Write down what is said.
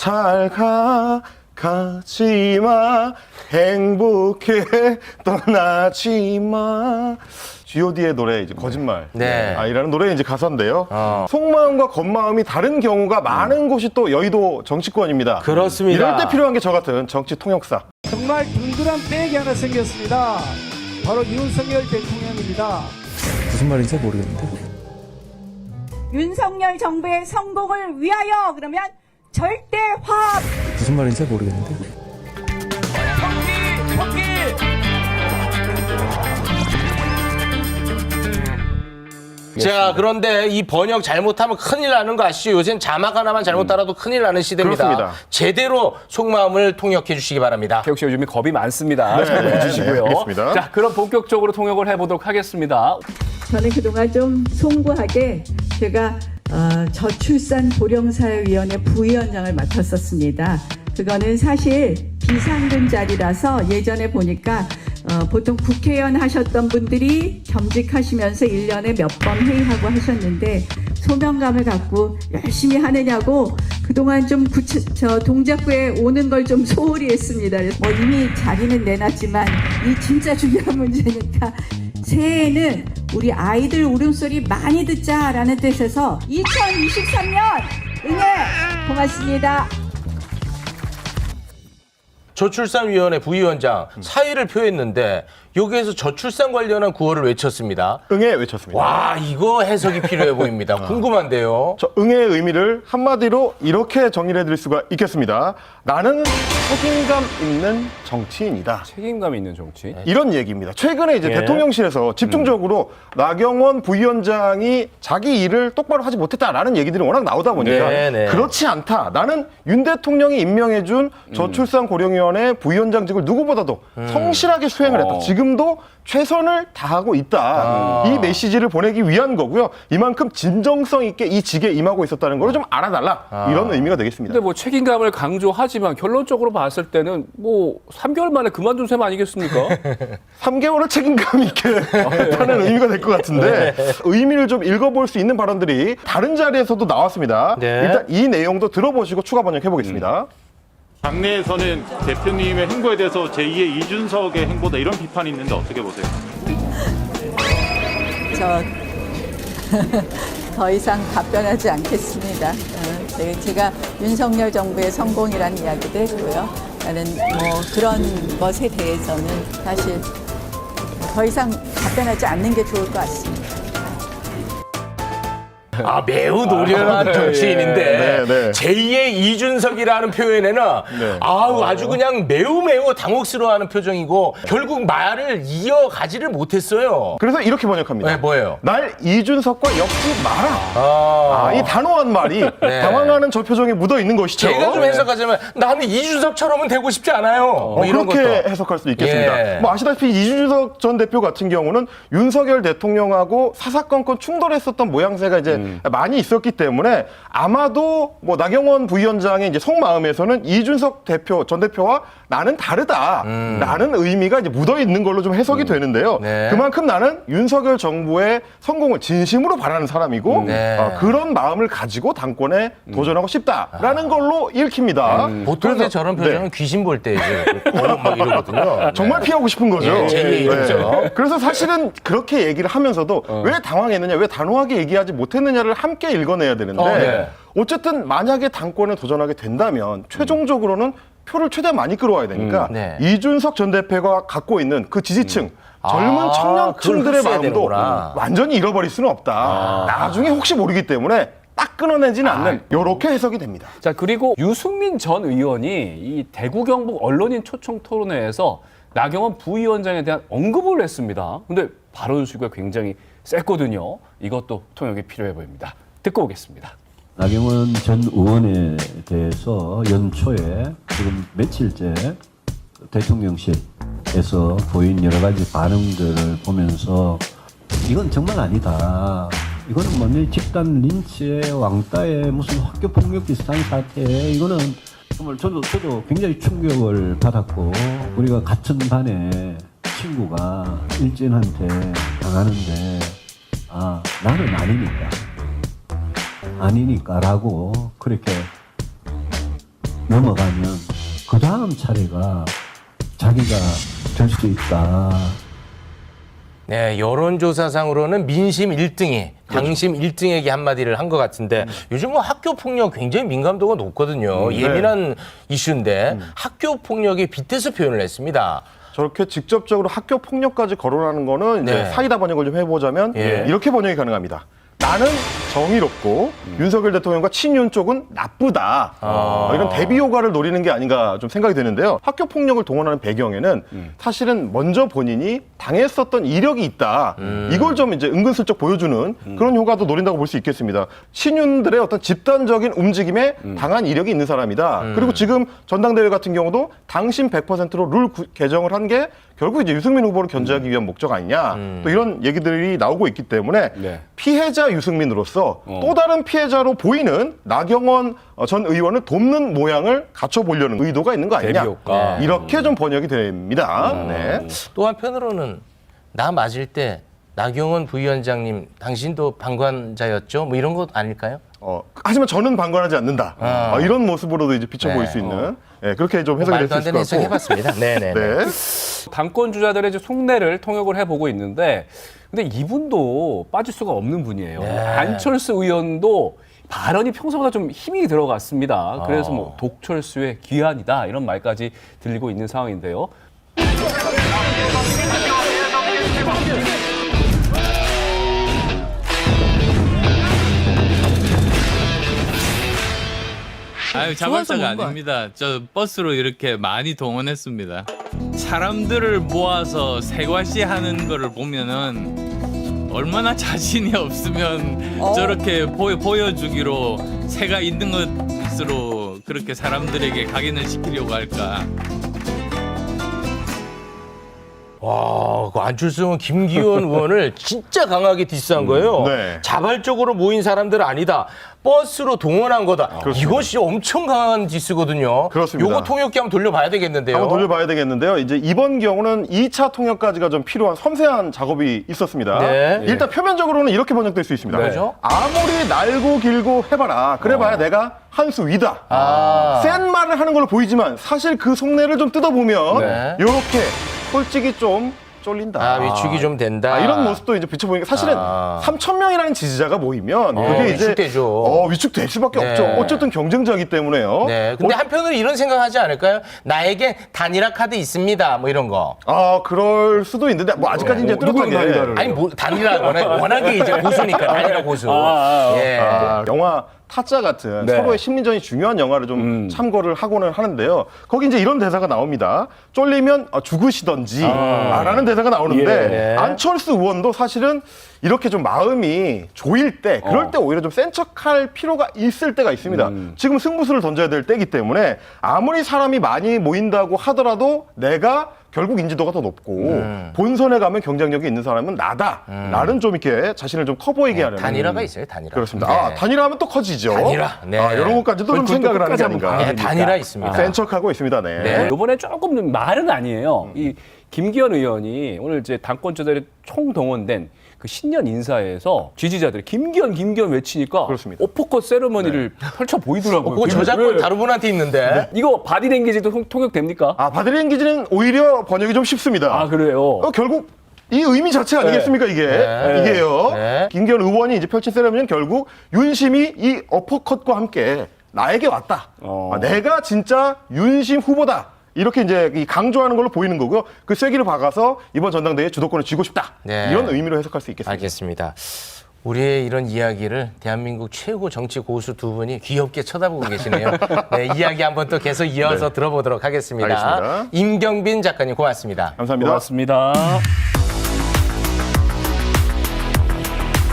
잘 가지마 행복해 떠나지마. G.O.D의 노래 이제 거짓말 네. 이라는 노래의 이제 가사인데요. 속마음과 겉마음이 다른 경우가 많은 곳이 또 여의도 정치권입니다. 그렇습니다. 이럴 때 필요한 게 저 같은 정치 통역사. 정말 둥그런 백이 하나 생겼습니다. 바로 윤석열 대통령입니다. 무슨 말인지 모르겠는데. 윤석열 정부의 성공을 위하여 그러면 절대 화합. 무슨 말인지 모르겠는데. 자, 그런데 이 번역 잘못하면 큰일 나는 거 아시죠? 요새는 자막 하나만 잘못 달아도 큰일 나는 시대입니다. 그렇습니다. 제대로 속마음을 통역해 주시기 바랍니다. 태욱 씨 요즘에 겁이 많습니다. 네, 참고해 주시고요. 알겠습니다. 자, 그럼 본격적으로 통역을 해보도록 하겠습니다. 저는 그동안 좀 송구하게 제가 저출산 고령사회위원회 부위원장을 맡았었습니다. 그거는 사실 비상근 자리라서 예전에 보니까 보통 국회의원 하셨던 분들이 겸직하시면서 1년에 몇 번 회의하고 하셨는데 소명감을 갖고 열심히 하느냐고 그동안 좀 동작구에 오는 걸 좀 소홀히 했습니다. 뭐 이미 자리는 내놨지만 이 진짜 중요한 문제니까 새해에는 우리 아이들 울음소리 많이 듣자라는 뜻에서 2023년 응애 고맙습니다. 저출산위원회 부위원장 사의를 표했는데 여기에서 저출산 관련한 구호를 외쳤습니다. 응애 외쳤습니다. 와, 이거 해석이 필요해 보입니다. 궁금한데요. 저 응애의 의미를 한마디로 이렇게 정리를 해드릴 수가 있겠습니다. 나는 책임감 있는 정치인이다. 책임감 있는 정치. 이런 얘기입니다. 최근에 이제 예. 대통령실에서 집중적으로 나경원 부위원장이 자기 일을 똑바로 하지 못했다라는 얘기들이 워낙 나오다 보니까 네. 그렇지 않다. 나는 윤 대통령이 임명해준 저출산 고령위원회 부위원장직을 누구보다도 성실하게 수행을 했다. 지금도 최선을 다하고 있다. 이 메시지를 보내기 위한 거고요. 이만큼 진정성 있게 이 직에 임하고 있었다는 걸 좀 알아달라. 이런 의미가 되겠습니다. 근데 뭐 책임감을 강조하지만 결론적으로 봤을 때는 뭐 3개월 만에 그만둔 셈 아니겠습니까? 3개월을 책임감 있게 하는 의미가 될 것 같은데 의미를 좀 읽어볼 수 있는 발언들이 다른 자리에서도 나왔습니다. 네. 일단 이 내용도 들어보시고 추가 번역해 보겠습니다. 당내에서는 대표님의 행보에 대해서 제2의 이준석의 행보다 이런 비판이 있는데 어떻게 보세요? 더 이상 답변하지 않겠습니다. 제가 윤석열 정부의 성공이라는 이야기도 했고요. 나는 뭐 그런 것에 대해서는 사실 더 이상 답변하지 않는 게 좋을 것 같습니다. 매우 노련한 정치인인데 네. 제2의 이준석이라는 표현에는 아주 그냥 매우 당혹스러워하는 표정이고 결국 말을 이어가지를 못했어요. 그래서 이렇게 번역합니다. 네, 뭐예요? 날 이준석과 엮지 마라. 이 단호한 말이 당황하는 저 표정에 묻어 있는 것이죠. 제가 좀 해석하자면 나는 이준석처럼은 되고 싶지 않아요. 뭐 이런 그렇게 것도. 해석할 수 있겠습니다. 예. 뭐 아시다시피 이준석 전 대표 같은 경우는 윤석열 대통령하고 사사건건 충돌했었던 모양새가 이제 많이 있었기 때문에 아마도 뭐 나경원 부위원장의 이제 속마음에서는 이준석 전 대표와 나는 다르다라는 의미가 이제 묻어 있는 걸로 좀 해석이 되는데요. 네. 그만큼 나는 윤석열 정부의 성공을 진심으로 바라는 사람이고 그런 마음을 가지고 당권에 도전하고 싶다라는 걸로 읽힙니다. 보통 이제 저런 표정은 귀신 볼 때 이제 막 이러거든요. 정말 피하고 싶은 거죠. 예, 제2의 이준석. 그래서 사실은 그렇게 얘기를 하면서도 왜 당황했느냐, 왜 단호하게 얘기하지 못했느냐를 함께 읽어내야 되는데 네. 어쨌든 만약에 당권에 도전하게 된다면 최종적으로는 표를 최대한 많이 끌어와야 되니까 네. 이준석 전 대표가 갖고 있는 그 지지층 젊은 그걸 청년층들의 흡수해야 마음도 되는구나. 완전히 잃어버릴 수는 없다. 나중에 혹시 모르기 때문에 딱 끊어내지는 않는 이렇게 해석이 됩니다. 자, 그리고 유승민 전 의원이 이 대구 경북 언론인 초청 토론회에서 나경원 부위원장에 대한 언급을 했습니다. 근데 발언 수가 굉장히 셌거든요. 이것도 통역이 필요해 보입니다. 듣고 오겠습니다. 나경원 전 의원에 대해서 연초에 지금 며칠째 대통령실에서 보인 여러 가지 반응들을 보면서 이건 정말 아니다. 이거는 뭐냐 집단 린치의 왕따의 무슨 학교 폭력 비슷한 사태. 이거는 정말 저도 굉장히 충격을 받았고 우리가 같은 반에 친구가 일진한테 당하는데 나는 아니니까라고 그렇게 넘어가면 그 다음 차례가 자기가 될 수 있다. 네, 여론조사상으로는 민심 1등이 당심 1등에게 한마디를 한 것 같은데 요즘 뭐 학교 폭력 굉장히 민감도가 높거든요. 예민한 이슈인데 학교 폭력에 빗대서 표현을 했습니다. 저렇게 직접적으로 학교 폭력까지 거론하는 거는 이제 네. 사이다 번역을 좀 해보자면 예. 이렇게 번역이 가능합니다. 나는 정의롭고 윤석열 대통령과 친윤 쪽은 나쁘다. 이런 대비 효과를 노리는 게 아닌가 좀 생각이 드는데요. 학교 폭력을 동원하는 배경에는 사실은 먼저 본인이 당했었던 이력이 있다. 이걸 좀 이제 은근슬쩍 보여주는 그런 효과도 노린다고 볼 수 있겠습니다. 친윤들의 어떤 집단적인 움직임에 당한 이력이 있는 사람이다. 그리고 지금 전당대회 같은 경우도 당신 100%로 룰 개정을 한 게 결국 이제 유승민 후보를 견제하기 위한 목적 아니냐. 또 이런 얘기들이 나오고 있기 때문에 네. 피해자 유승민으로서 또 다른 피해자로 보이는 나경원 전 의원을 돕는 모양을 갖춰보려는 의도가 있는 거 아니냐. 대비 효과. 이렇게 좀 번역이 됩니다. 네. 또 한편으로는 나 맞을 때 나경원 부위원장님 당신도 방관자였죠? 뭐 이런 것 아닐까요? 하지만 저는 방관하지 않는다. 이런 모습으로도 이제 비춰보일 수 있는 그렇게 좀 해석이 될 말도 수 안 있을 되는 것 같고. 해석해봤습니다. 네네. 네. 당권 주자들의 이제 속내를 통역을 해보고 있는데, 근데 이분도 빠질 수가 없는 분이에요. 안철수 의원도 발언이 평소보다 좀 힘이 들어갔습니다. 그래서 뭐 독철수의 귀환이다 이런 말까지 들리고 있는 상황인데요. 아유, 자발자가 아닙니다. 저 버스로 이렇게 많이 동원했습니다. 사람들을 모아서 세과시 하는 거를 보면은 얼마나 자신이 없으면 저렇게 보여주기로 새가 있는 것으로 그렇게 사람들에게 각인을 시키려고 할까. 와, 그 안철수 의원, 김기현 의원을 진짜 강하게 디스한 거예요. 네. 자발적으로 모인 사람들은 아니다. 버스로 동원한 거다. 이것이 엄청 강한 디스거든요. 그렇습니다. 요거 통역기 한번 돌려봐야 되겠는데요. 한번 돌려봐야 되겠는데요. 이제 이번 경우는 2차 통역까지가 좀 필요한 섬세한 작업이 있었습니다. 네. 일단 표면적으로는 이렇게 번역될 수 있습니다. 그렇죠? 아무리 날고 길고 해봐라. 그래봐야 내가 한 수 위다. 센 말을 하는 걸로 보이지만 사실 그 속내를 좀 뜯어보면 네. 이렇게 솔직히 좀 쫄린다. 위축이 좀 된다. 이런 모습도 이제 비춰보니까 사실은 3,000명이라는 지지자가 모이면 그게 이제 위축되죠. 위축될 수밖에 네. 없죠. 어쨌든 경쟁자이기 때문에요. 네. 근데 한편으로 이런 생각하지 않을까요? 나에게 단일화 카드 있습니다. 뭐 이런 거. 그럴 수도 있는데 뭐 아직까지 이제 뚜렷하게 아니 뭐 단일화거나 워낙에 이제 고수니까 단일화 고수. 예. 영화 타짜 같은 네. 서로의 심리전이 중요한 영화를 좀 참고를 하고는 하는데요. 거기 이제 이런 대사가 나옵니다. 쫄리면 죽으시던지 라는 대사가 나오는데 예. 안철수 의원도 사실은 이렇게 좀 마음이 조일 때 그럴 때 오히려 좀 센 척할 필요가 있을 때가 있습니다. 지금 승부수를 던져야 될 때이기 때문에 아무리 사람이 많이 모인다고 하더라도 내가 결국 인지도가 더 높고 본선에 가면 경쟁력이 있는 사람은 나다. 나는 좀 이렇게 자신을 좀 커 보이게 하는. 단일화가 있어요. 단일화. 그렇습니다. 네. 단일화하면 또 커지죠. 단일화. 네. 이런 것까지도 좀 생각을 하는 게 아닌가. 네, 단일화 있습니다. 센 척하고 있습니다. 네. 이번에 조금 말은 아니에요. 이 김기현 의원이 오늘 이제 당권 주자들이 총동원된 그 신년 인사에서 지지자들이 김기현 외치니까 그렇습니다. 오퍼컷 세레머니를 펼쳐 보이더라고요. 그거 저작권 다른 분한테 있는데. 이거 바디랭귀지도 통역됩니까? 바디랭귀지는 오히려 번역이 좀 쉽습니다. 그래요? 결국 이 의미 자체 아니겠습니까, 이게? 이게요. 네. 김기현 의원이 이제 펼친 세레머니는 결국 윤심이 이 어퍼컷과 함께 나에게 왔다. 내가 진짜 윤심 후보다. 이렇게 이제 강조하는 걸로 보이는 거고요. 그 쐐기를 박아서 이번 전당대회에 주도권을 쥐고 싶다. 네. 이런 의미로 해석할 수 있겠습니다. 알겠습니다. 우리의 이런 이야기를 대한민국 최고 정치 고수 두 분이 귀엽게 쳐다보고 계시네요. 네, 이야기 한번 또 계속 이어서 들어보도록 하겠습니다. 알겠습니다. 임경빈 작가님 고맙습니다. 감사합니다. 고맙습니다.